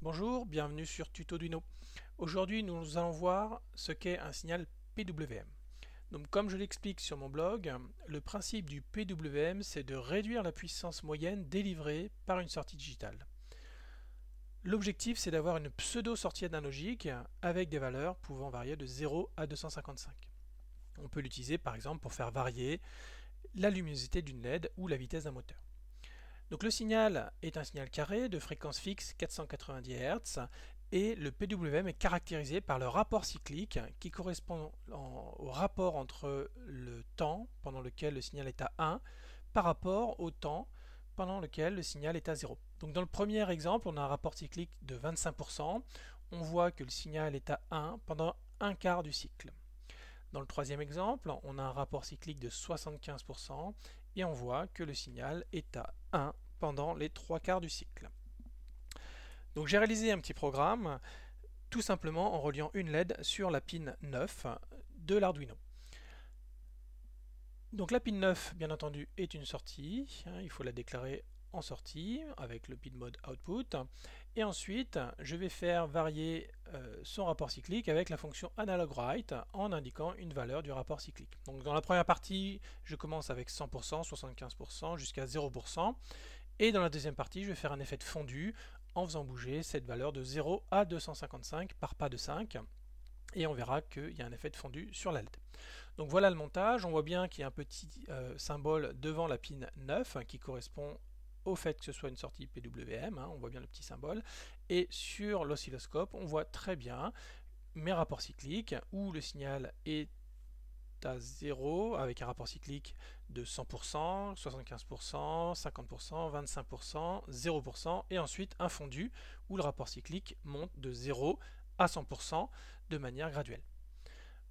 Bonjour, bienvenue sur Tutoduino. Aujourd'hui, nous allons voir ce qu'est un signal PWM. Donc, comme je l'explique sur mon blog, le principe du PWM, c'est de réduire la puissance moyenne délivrée par une sortie digitale. L'objectif, c'est d'avoir une pseudo-sortie analogique avec des valeurs pouvant varier de 0 à 255. On peut l'utiliser par exemple pour faire varier la luminosité d'une LED ou la vitesse d'un moteur. Donc le signal est un signal carré de fréquence fixe 490 Hz et le PWM est caractérisé par le rapport cyclique qui correspond au rapport entre le temps pendant lequel le signal est à 1 par rapport au temps pendant lequel le signal est à 0. Donc dans le premier exemple, on a un rapport cyclique de 25%. On voit que le signal est à 1 pendant un quart du cycle. Dans le troisième exemple, on a un rapport cyclique de 75% et on voit que le signal est à 1 pendant les 3 quarts du cycle. Donc j'ai réalisé un petit programme tout simplement en reliant une LED sur la pin 9 de l'Arduino. Donc la pin 9, bien entendu, est une sortie. Il faut la déclarer en sortie avec le pin mode output. Et ensuite, je vais faire varier son rapport cyclique avec la fonction analogWrite en indiquant une valeur du rapport cyclique. Donc dans la première partie, je commence avec 100%, 75% jusqu'à 0%. Et dans la deuxième partie, je vais faire un effet de fondu en faisant bouger cette valeur de 0 à 255 par pas de 5. Et on verra qu'il y a un effet de fondu sur la LED. Donc voilà le montage. On voit bien qu'il y a un petit symbole devant la pin 9 qui correspond au fait que ce soit une sortie PWM. On voit bien le petit symbole. Et sur l'oscilloscope, on voit très bien mes rapports cycliques où le signal est à 0 avec un rapport cyclique de 100%, 75%, 50%, 25%, 0% et ensuite un fondu où le rapport cyclique monte de 0 à 100% de manière graduelle.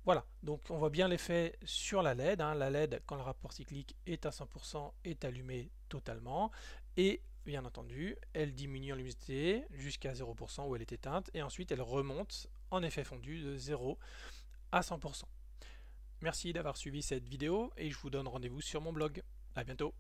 Voilà, donc on voit bien l'effet sur la LED. La LED, quand le rapport cyclique est à 100%, est allumée totalement et bien entendu, elle diminue en luminosité jusqu'à 0% où elle est éteinte et ensuite elle remonte en effet fondu de 0 à 100%. Merci d'avoir suivi cette vidéo et je vous donne rendez-vous sur mon blog. À bientôt.